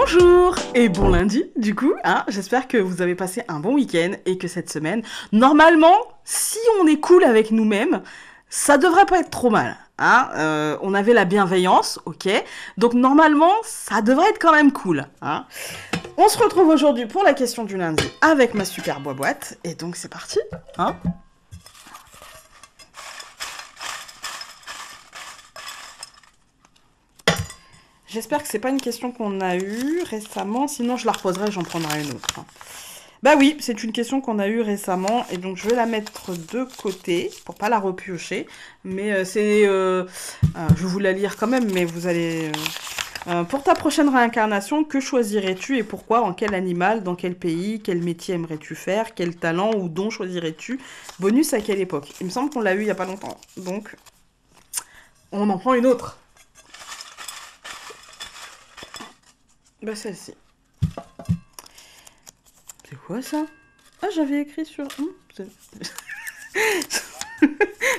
Bonjour et bon lundi du coup, hein. J'espère que vous avez passé un bon week-end et que cette semaine, normalement, si on est cool avec nous-mêmes, ça devrait pas être trop mal. Hein. On avait la bienveillance, ok, donc normalement, ça devrait être quand même cool. Hein. On se retrouve aujourd'hui pour la question du lundi avec ma super boîte, et donc c'est parti. Hein. J'espère que c'est pas une question qu'on a eue récemment, sinon je la reposerai et j'en prendrai une autre. Bah oui, c'est une question qu'on a eue récemment, et donc je vais la mettre de côté, pour pas la repiocher, mais je vais vous la lire quand même, mais vous allez... pour ta prochaine réincarnation, que choisirais-tu et pourquoi? En quel animal? Dans quel pays? Quel métier aimerais-tu faire? Quel talent ou don choisirais-tu? Bonus à quelle époque? Il me semble qu'on l'a eu il y a pas longtemps, donc on en prend une autre. Bah celle-ci. C'est quoi ça? Ah, j'avais écrit sur...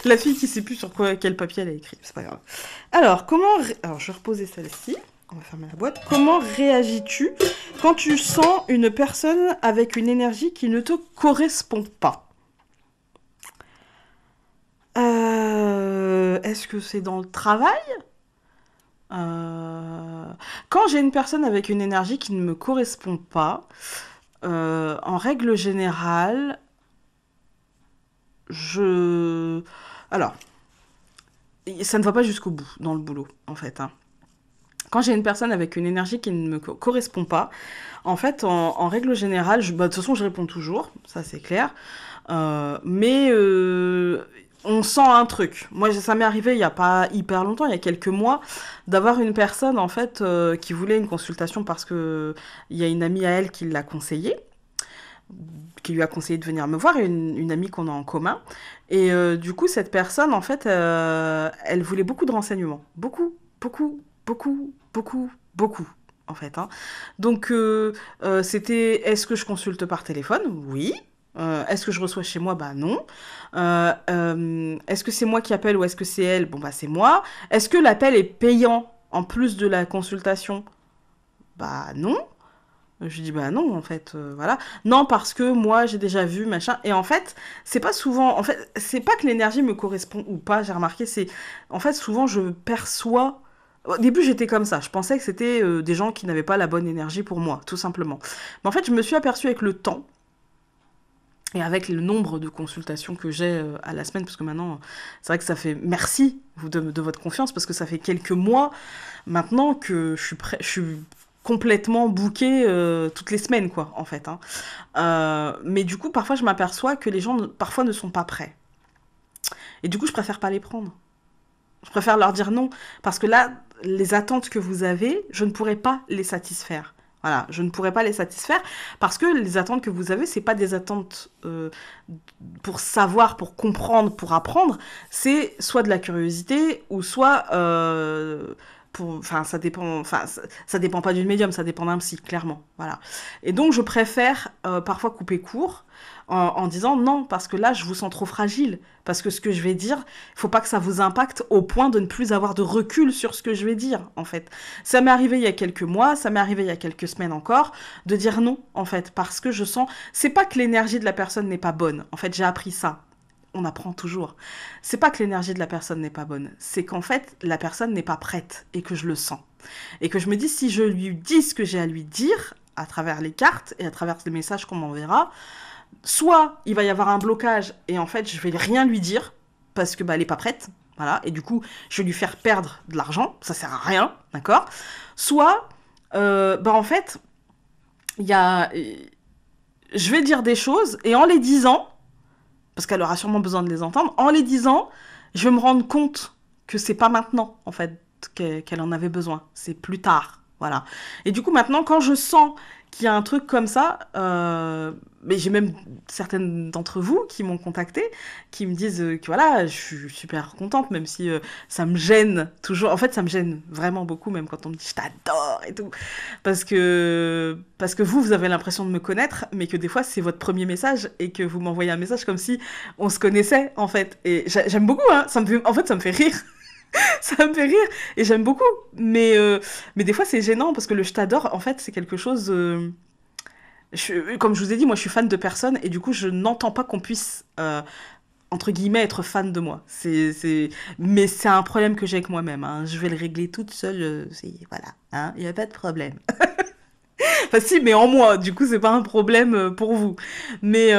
La fille qui sait plus sur quel papier elle a écrit, c'est pas grave. Alors, Alors, je vais reposer celle-ci. On va fermer la boîte. Comment réagis-tu quand tu sens une personne avec une énergie qui ne te correspond pas? Est-ce que c'est dans le travail? Quand j'ai une personne avec une énergie qui ne me correspond pas, en règle générale, alors, ça ne va pas jusqu'au bout dans le boulot, en fait. Hein. Quand j'ai une personne avec une énergie qui ne me correspond pas, en fait, en règle générale, de toute façon, je réponds toujours, ça c'est clair, mais on sent un truc. Moi, ça m'est arrivé il n'y a pas hyper longtemps, il y a quelques mois, d'avoir une personne, en fait, qui voulait une consultation parce qu'il y a une amie à elle qui l'a conseillé, qui lui a conseillé de venir me voir, une amie qu'on a en commun. Et du coup, cette personne, en fait, elle voulait beaucoup de renseignements. Beaucoup, en fait. Hein. Donc, c'était, est-ce que je consulte par téléphone? Oui. Est-ce que je reçois chez moi? Bah non. Est-ce que c'est moi qui appelle ou est-ce que c'est elle? Bon, bah c'est moi. Est-ce que l'appel est payant en plus de la consultation? Bah non. Je lui dis bah non en fait voilà non parce que moi j'ai déjà vu machin et en fait c'est pas souvent en fait c'est pas que l'énergie me correspond ou pas, j'ai remarqué, c'est en fait souvent je perçois. Au début j'étais comme ça, je pensais que c'était des gens qui n'avaient pas la bonne énergie pour moi tout simplement, mais en fait je me suis aperçue avec le temps et avec le nombre de consultations que j'ai à la semaine, parce que maintenant, c'est vrai que ça fait... Merci de votre confiance, parce que ça fait quelques mois maintenant que je suis complètement bookée toutes les semaines, quoi, en fait. Hein. Mais du coup, parfois, je m'aperçois que les gens, parfois, ne sont pas prêts. Et du coup, je préfère pas les prendre. Je préfère leur dire non, parce que là, les attentes que vous avez, je ne pourrais pas les satisfaire. Voilà, je ne pourrais pas les satisfaire parce que les attentes que vous avez, c'est pas des attentes pour savoir, pour comprendre, pour apprendre. C'est soit de la curiosité ou soit enfin ça dépend, ça dépend pas d'une médium, ça dépend d'un psy, clairement. Voilà. Et donc je préfère parfois couper court en disant non parce que là je vous sens trop fragile. Parce que ce que je vais dire, il faut pas que ça vous impacte au point de ne plus avoir de recul sur ce que je vais dire, en fait. Ça m'est arrivé il y a quelques mois, ça m'est arrivé il y a quelques semaines encore, de dire non, en fait, parce que je sens... C'est pas que l'énergie de la personne n'est pas bonne. En fait, j'ai appris ça. On apprend toujours. C'est pas que l'énergie de la personne n'est pas bonne. C'est qu'en fait, la personne n'est pas prête et que je le sens. Et que je me dis, si je lui dis ce que j'ai à lui dire, à travers les cartes et à travers les messages qu'on m'enverra, soit il va y avoir un blocage et en fait je vais rien lui dire parce que bah elle est pas prête, voilà, et du coup je vais lui faire perdre de l'argent, ça sert à rien, d'accord. Soit bah en fait il y a je vais dire des choses et en les disant, parce qu'elle aura sûrement besoin de les entendre, en les disant je vais me rendre compte que c'est pas maintenant en fait qu'elle en avait besoin, c'est plus tard, voilà. Et du coup maintenant quand je sens qu'il y a un truc comme ça, mais j'ai même certaines d'entre vous qui m'ont contacté, qui me disent que voilà, je suis super contente, même si ça me gêne toujours. En fait, ça me gêne vraiment beaucoup, même quand on me dit je t'adore et tout. Parce que vous avez l'impression de me connaître, mais que des fois, c'est votre premier message et que vous m'envoyez un message comme si on se connaissait, en fait. Et j'aime beaucoup, hein. En fait, ça me fait rire. Ça me fait rire et j'aime beaucoup. Mais des fois, c'est gênant parce que le je t'adore, en fait, c'est quelque chose. Comme je vous ai dit, moi, je suis fan de personne et du coup, je n'entends pas qu'on puisse, entre guillemets, être fan de moi. Mais c'est un problème que j'ai avec moi-même, hein. Je vais le régler toute seule. Voilà, hein, il n'y a pas de problème. Enfin, si, mais en moi. Du coup, c'est pas un problème pour vous. Mais.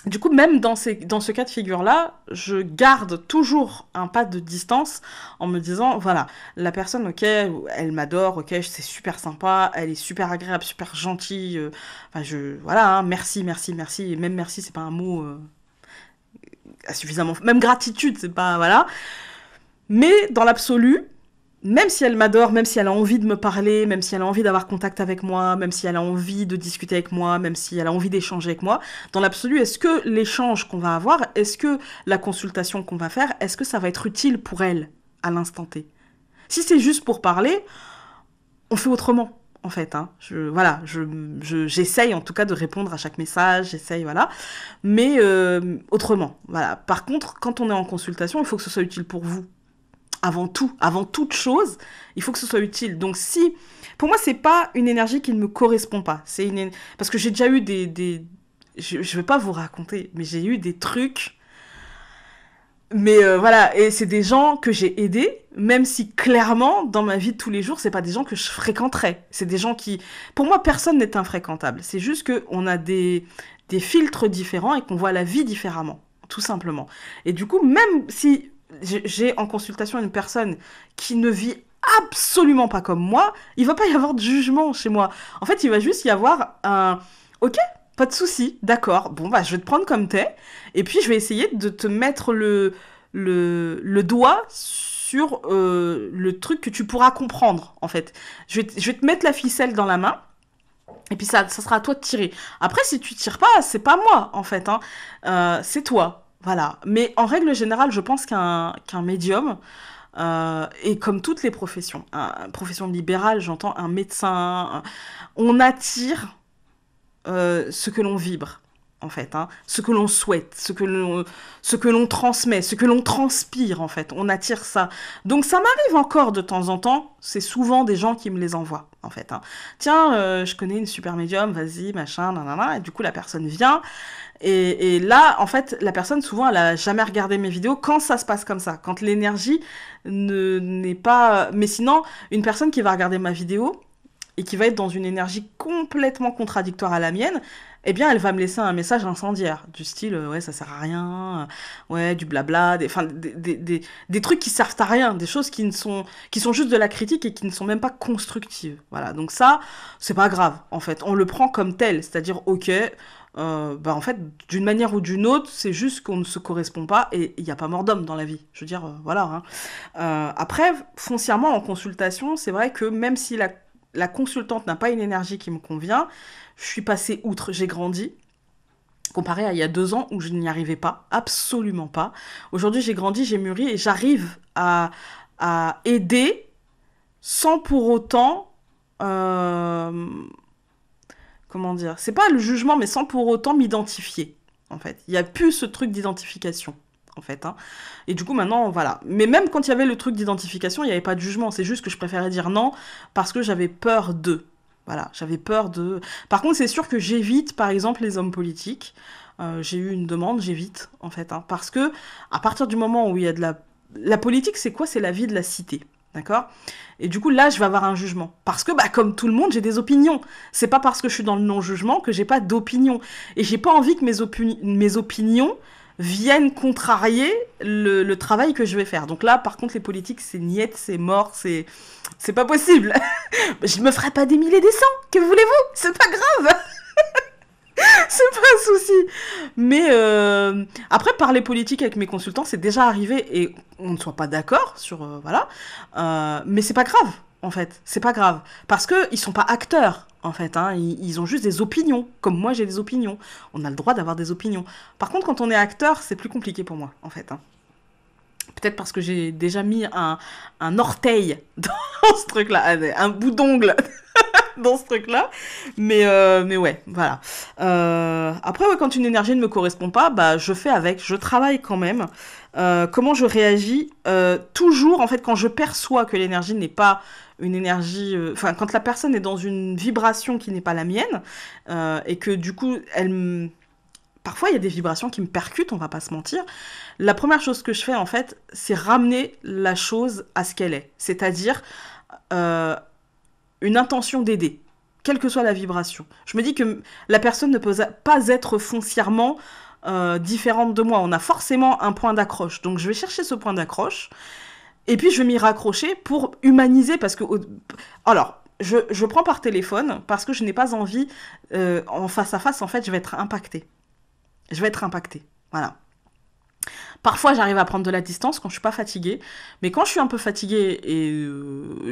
Du coup, même dans ce cas de figure-là, je garde toujours un pas de distance en me disant, voilà, la personne, ok, elle m'adore, ok, c'est super sympa, elle est super agréable, super gentille, enfin, voilà, hein, merci, merci, merci, et même merci, c'est pas un mot suffisamment, même gratitude, c'est pas, voilà. Mais dans l'absolu, même si elle m'adore, même si elle a envie de me parler, même si elle a envie d'avoir contact avec moi, même si elle a envie de discuter avec moi, même si elle a envie d'échanger avec moi, dans l'absolu, est-ce que l'échange qu'on va avoir, est-ce que la consultation qu'on va faire, est-ce que ça va être utile pour elle à l'instant T? Si c'est juste pour parler, on fait autrement. En fait, hein. J'essaye en tout cas de répondre à chaque message, j'essaye, voilà, mais autrement, voilà. Par contre, quand on est en consultation, il faut que ce soit utile pour vous, avant tout, avant toute chose, il faut que ce soit utile. Donc si, pour moi, c'est pas une énergie qui ne me correspond pas. Parce que j'ai déjà eu je vais pas vous raconter, mais j'ai eu des trucs. Mais voilà, et c'est des gens que j'ai aidés, même si clairement, dans ma vie de tous les jours, c'est pas des gens que je fréquenterais. C'est des gens qui, pour moi, personne n'est infréquentable. C'est juste que on a des filtres différents et qu'on voit la vie différemment, tout simplement. Et du coup, même si j'ai en consultation une personne qui ne vit absolument pas comme moi, il va pas y avoir de jugement chez moi. En fait, il va juste y avoir un ok, pas de souci, d'accord. Bon bah je vais te prendre comme t'es et puis je vais essayer de te mettre le doigt sur le truc que tu pourras comprendre en fait. Je vais te mettre la ficelle dans la main. Et puis ça sera à toi de tirer. Après, si tu tires pas, c'est pas moi, en fait, hein. C'est toi. Voilà. Mais en règle générale, je pense qu'un médium, et comme toutes les professions, profession libérale, j'entends un médecin, on attire ce que l'on vibre, en fait, hein, ce que l'on souhaite, ce que l'on transmet, ce que l'on transpire, en fait. On attire ça. Donc ça m'arrive encore de temps en temps, c'est souvent des gens qui me les envoient, en fait, hein. Tiens, je connais une super médium, vas-y, machin, nanana, et du coup la personne vient, et là, en fait, la personne, souvent, elle a jamais regardé mes vidéos quand ça se passe comme ça, quand l'énergie n'est pas... Mais sinon, une personne qui va regarder ma vidéo, et qui va être dans une énergie complètement contradictoire à la mienne, eh bien, elle va me laisser un message incendiaire, du style, ouais, ça sert à rien, ouais, du blabla, des trucs qui servent à rien, des choses qui sont juste de la critique et qui ne sont même pas constructives. Voilà, donc ça, c'est pas grave, en fait, on le prend comme tel, c'est-à-dire, ok, bah en fait, d'une manière ou d'une autre, c'est juste qu'on ne se correspond pas et il n'y a pas mort d'homme dans la vie. Je veux dire, voilà, hein. Après, foncièrement, en consultation, c'est vrai que même si la consultante n'a pas une énergie qui me convient, je suis passée outre, j'ai grandi, comparé à il y a 2 ans où je n'y arrivais pas, absolument pas. Aujourd'hui, j'ai grandi, j'ai mûri et j'arrive à aider sans pour autant... comment dire? C'est pas le jugement, mais sans pour autant m'identifier, en fait. Il n'y a plus ce truc d'identification, en fait, hein. Et du coup, maintenant, voilà. Mais même quand il y avait le truc d'identification, il n'y avait pas de jugement. C'est juste que je préférais dire non parce que j'avais peur d'eux. Voilà, j'avais peur de... Par contre, c'est sûr que j'évite, par exemple, les hommes politiques. J'ai eu une demande, j'évite, en fait, hein, parce que à partir du moment où il y a de la... La politique, c'est quoi? C'est la vie de la cité. D'accord? Et du coup, là, je vais avoir un jugement. Parce que, bah, comme tout le monde, j'ai des opinions. C'est pas parce que je suis dans le non-jugement que j'ai pas d'opinion. Et j'ai pas envie que mes opinions viennent contrarier le travail que je vais faire. Donc là, par contre, les politiques, c'est niette, c'est mort, c'est pas possible. Je me ferai pas des milliers des cents. Que voulez-vous? C'est pas grave. C'est pas un souci. Mais après, parler politique avec mes consultants, c'est déjà arrivé et on ne soit pas d'accord sur... voilà. Mais c'est pas grave, en fait. C'est pas grave. Parce qu'ils sont pas acteurs, en fait, hein. Ils ont juste des opinions. Comme moi, j'ai des opinions. On a le droit d'avoir des opinions. Par contre, quand on est acteur, c'est plus compliqué pour moi, en fait, hein. Peut-être parce que j'ai déjà mis un orteil dans ce truc-là, un bout d'ongle dans ce truc-là. Mais ouais, voilà. Après, ouais, quand une énergie ne me correspond pas, bah, je fais avec, je travaille quand même. Comment je réagis toujours, en fait, quand je perçois que l'énergie n'est pas une énergie... Enfin, quand la personne est dans une vibration qui n'est pas la mienne, et que du coup, parfois, il y a des vibrations qui me percutent, on va pas se mentir. La première chose que je fais, en fait, c'est ramener la chose à ce qu'elle est. C'est-à-dire euh, une intention d'aider, quelle que soit la vibration. Je me dis que la personne ne peut pas être foncièrement différente de moi. On a forcément un point d'accroche. Donc, je vais chercher ce point d'accroche. Et puis, je vais m'y raccrocher pour humaniser. Parce que... Alors, je prends par téléphone parce que je n'ai pas envie, en face à face, en fait, je vais être impactée. Je vais être impactée. Voilà. Parfois, j'arrive à prendre de la distance quand je suis pas fatiguée. Mais quand je suis un peu fatiguée, et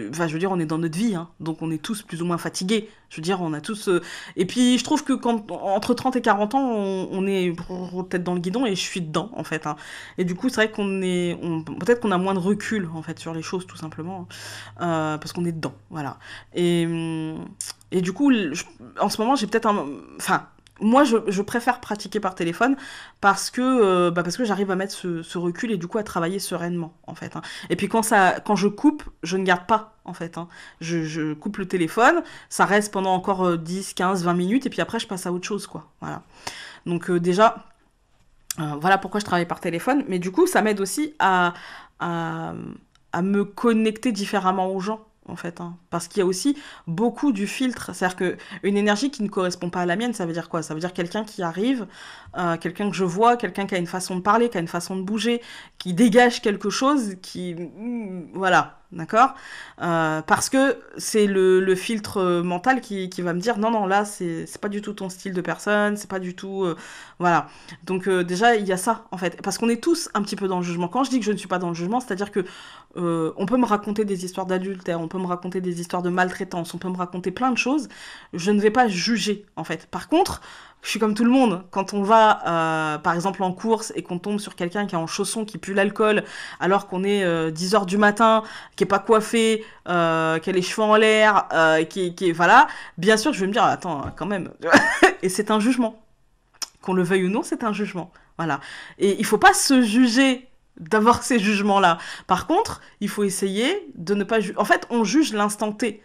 enfin, je veux dire, on est dans notre vie, hein, donc on est tous plus ou moins fatigués. Je veux dire, on a tous... Et puis, je trouve que entre 30 et 40 ans, on est peut-être dans le guidon et je suis dedans, en fait. Hein. Et du coup, c'est vrai qu'on est... peut-être qu'on a moins de recul, en fait, sur les choses, tout simplement. Parce qu'on est dedans, voilà. Et du coup, en ce moment, j'ai peut-être un... Enfin, moi, je préfère pratiquer par téléphone parce que j'arrive à mettre ce recul et du coup à travailler sereinement, en fait. Hein. Et puis quand je coupe, je ne garde pas, en fait. Hein. Je coupe le téléphone, ça reste pendant encore 10, 15, 20 minutes et puis après je passe à autre chose, quoi. Voilà. Donc déjà, voilà pourquoi je travaille par téléphone. Mais du coup, ça m'aide aussi à, à me connecter différemment aux gens, en fait. Hein. Parce qu'il y a aussi beaucoup du filtre. C'est-à-dire qu'une énergie qui ne correspond pas à la mienne, ça veut dire quoi? Ça veut dire quelqu'un qui arrive, quelqu'un que je vois, quelqu'un qui a une façon de parler, qui a une façon de bouger, qui dégage quelque chose, voilà. D'accord. Parce que c'est le filtre mental qui va me dire non, non, là, c'est pas du tout ton style de personne, c'est pas du tout... voilà. Donc déjà, il y a ça, en fait. Parce qu'on est tous un petit peu dans le jugement. Quand je dis que je ne suis pas dans le jugement, c'est-à-dire que on peut me raconter des histoires d'adultère, on peut me raconter des histoires de maltraitance, on peut me raconter plein de choses. Je ne vais pas juger, en fait. Par contre, je suis comme tout le monde. Quand on va, par exemple, en course et qu'on tombe sur quelqu'un qui est en chaussons, qui pue l'alcool, alors qu'on est 10 heures du matin, qui est pas coiffé, qui a les cheveux en l'air, qui est... Voilà. Bien sûr, je vais me dire, attends, quand même. Et c'est un jugement. Qu'on le veuille ou non, c'est un jugement. Voilà. Et il faut pas se juger d'avoir ces jugements-là. Par contre, il faut essayer de ne pas juger. En fait, on juge l'instant T.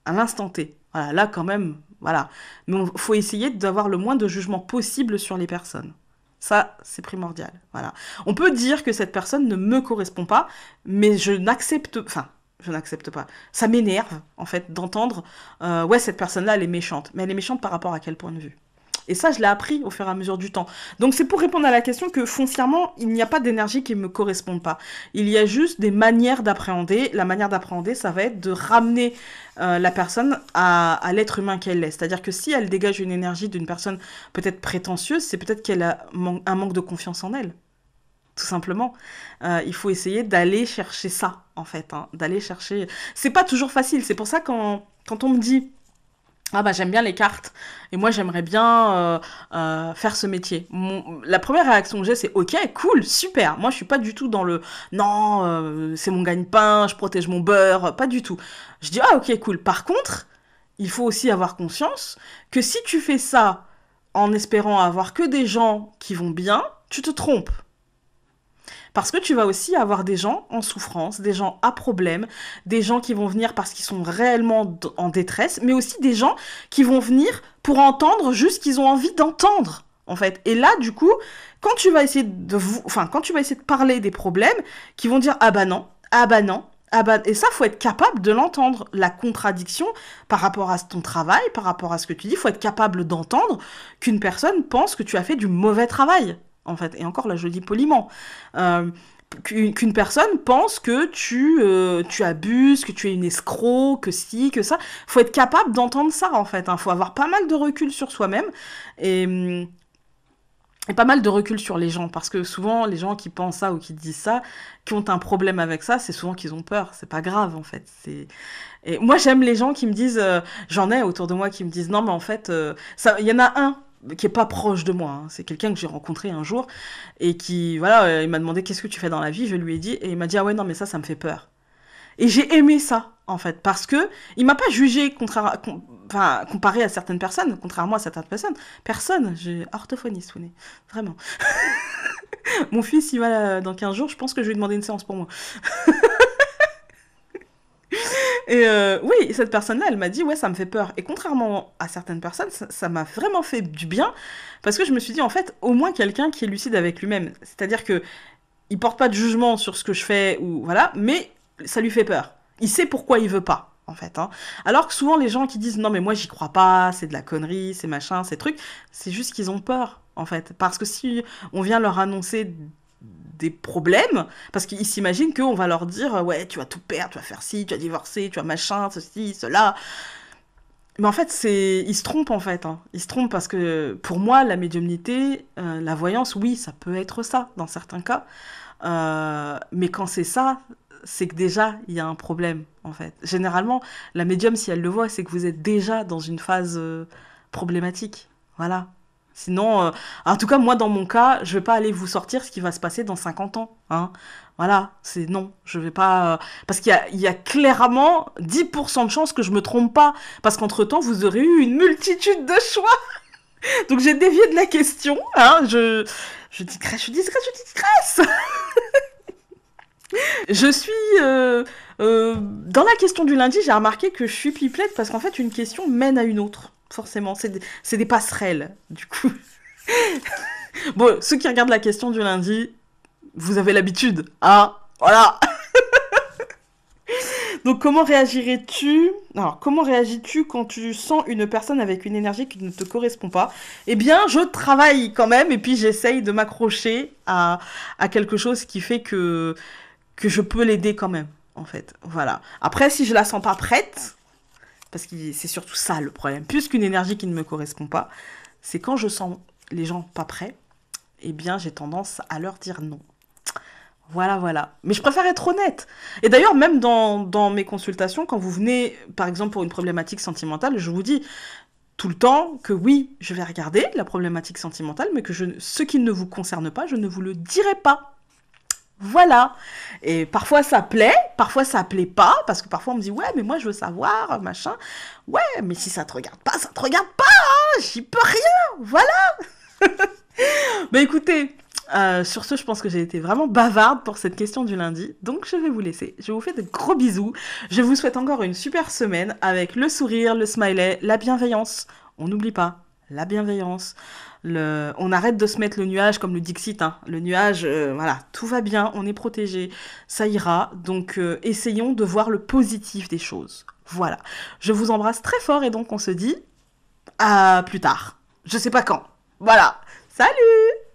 À l'instant T. Voilà, là, quand même, voilà. Mais il faut essayer d'avoir le moins de jugement possible sur les personnes. Ça, c'est primordial. Voilà. On peut dire que cette personne ne me correspond pas, mais je n'accepte... Enfin, je n'accepte pas. Ça m'énerve, en fait, d'entendre ouais, cette personne-là, elle est méchante. Mais elle est méchante par rapport à quel point de vue? Et ça, je l'ai appris au fur et à mesure du temps. Donc c'est pour répondre à la question que foncièrement, il n'y a pas d'énergie qui ne me correspond pas. Il y a juste des manières d'appréhender. La manière d'appréhender, ça va être de ramener la personne à l'être humain qu'elle est. C'est-à-dire que si elle dégage une énergie d'une personne peut-être prétentieuse, c'est peut-être qu'elle a un manque de confiance en elle. Tout simplement. Il faut essayer d'aller chercher ça, en fait. Hein, d'aller chercher... C'est pas toujours facile. C'est pour ça quand on me dit... Ah bah j'aime bien les cartes et moi j'aimerais bien faire ce métier. La première réaction que j'ai c'est ok cool super. Moi je suis pas du tout dans le non c'est mon gagne-pain je protège mon beurre pas du tout. Je dis ah ok cool. Par contre il faut aussi avoir conscience que si tu fais ça en espérant avoir que des gens qui vont bien tu te trompes. Parce que tu vas aussi avoir des gens en souffrance, des gens à problème, des gens qui vont venir parce qu'ils sont réellement en détresse, mais aussi des gens qui vont venir pour entendre juste ce qu'ils ont envie d'entendre, en fait. Et là, du coup, quand tu vas essayer quand tu vas essayer de parler des problèmes, qui vont dire ah bah non, ah bah non. Ah bah, et ça, faut être capable de l'entendre, la contradiction par rapport à ton travail, par rapport à ce que tu dis, faut être capable d'entendre qu'une personne pense que tu as fait du mauvais travail, en fait. Et encore là, je le dis poliment. Euh, qu'une personne pense que tu abuses, que tu es une escroc, que si, que ça. Faut être capable d'entendre ça, en fait. Hein. Faut avoir pas mal de recul sur soi-même et pas mal de recul sur les gens. Parce que souvent, les gens qui pensent ça ou qui disent ça, qui ont un problème avec ça, c'est souvent qu'ils ont peur. C'est pas grave, en fait. Et moi, j'aime les gens qui me disent... j'en ai autour de moi qui me disent, non, mais en fait... il y en a un qui est pas proche de moi, hein. C'est quelqu'un que j'ai rencontré un jour et qui, voilà, il m'a demandé qu'est-ce que tu fais dans la vie, je lui ai dit, et il m'a dit, ah ouais, non, mais ça me fait peur. Et j'ai aimé ça, en fait, parce que il m'a pas jugé enfin, comparé à certaines personnes, contrairement à certaines personnes. Personne, j'ai orthophoniste, vous vraiment. Mon fils, il va dans 15 jours, je pense que je vais lui demander une séance pour moi. Et oui, cette personne-là, elle m'a dit, ouais, ça me fait peur. Et contrairement à certaines personnes, ça m'a vraiment fait du bien, parce que je me suis dit, en fait, au moins quelqu'un qui est lucide avec lui-même. C'est-à-dire que il porte pas de jugement sur ce que je fais, ou voilà, mais ça lui fait peur. Il sait pourquoi il veut pas, en fait. Hein. Alors que souvent, les gens qui disent, non, mais moi, j'y crois pas, c'est de la connerie, c'est machin, c'est truc, c'est juste qu'ils ont peur, en fait. Parce que si on vient leur annoncer des problèmes, parce qu'ils s'imaginent qu'on va leur dire ouais tu vas tout perdre, tu vas faire ci, tu vas divorcer, tu vas machin, ceci, cela. Mais en fait ils se trompent en fait, hein. Ils se trompent parce que pour moi la médiumnité, la voyance, oui ça peut être ça dans certains cas, mais quand c'est ça, c'est que déjà il y a un problème en fait. Généralement la médium si elle le voit c'est que vous êtes déjà dans une phase problématique, voilà. Sinon, en tout cas, moi, dans mon cas, je vais pas aller vous sortir ce qui va se passer dans 50 ans. Hein. Voilà, c'est non, je vais pas... parce il y a clairement 10% de chances que je me trompe pas. Parce qu'entre-temps, vous aurez eu une multitude de choix. Donc j'ai dévié de la question. Hein, je digresse, je digresse. Je suis... dans la question du lundi, j'ai remarqué que je suis pipelette parce qu'en fait, une question mène à une autre. Forcément, c'est des passerelles, du coup. Bon, ceux qui regardent la question du lundi, vous avez l'habitude. Ah, voilà. Donc, comment réagirais-tu? Alors, comment réagis-tu quand tu sens une personne avec une énergie qui ne te correspond pas? Eh bien, je travaille quand même et puis j'essaye de m'accrocher à quelque chose qui fait que je peux l'aider quand même, en fait. Voilà. Après, si je la sens pas prête, parce que c'est surtout ça le problème, plus qu'une énergie qui ne me correspond pas, c'est quand je sens les gens pas prêts, eh bien, j'ai tendance à leur dire non. Voilà, voilà. Mais je préfère être honnête. Et d'ailleurs, même dans mes consultations, quand vous venez, par exemple, pour une problématique sentimentale, je vous dis tout le temps que oui, je vais regarder la problématique sentimentale, mais que ce qui ne vous concerne pas, je ne vous le dirai pas. Voilà. Et parfois ça plaît, parfois ça plaît pas, parce que parfois on me dit ouais, mais moi je veux savoir, machin. Ouais, mais si ça te regarde pas, ça te regarde pas, hein, j'y peux rien. Voilà. Bah écoutez, sur ce, je pense que j'ai été vraiment bavarde pour cette question du lundi, donc je vais vous laisser. Je vous fais de gros bisous. Je vous souhaite encore une super semaine avec le sourire, le smiley, la bienveillance. On n'oublie pas, la bienveillance. On arrête de se mettre le nuage comme le Dixit. Hein. Le nuage, voilà, tout va bien, on est protégé, ça ira. Donc essayons de voir le positif des choses. Voilà. Je vous embrasse très fort et donc on se dit à plus tard. Je sais pas quand. Voilà. Salut!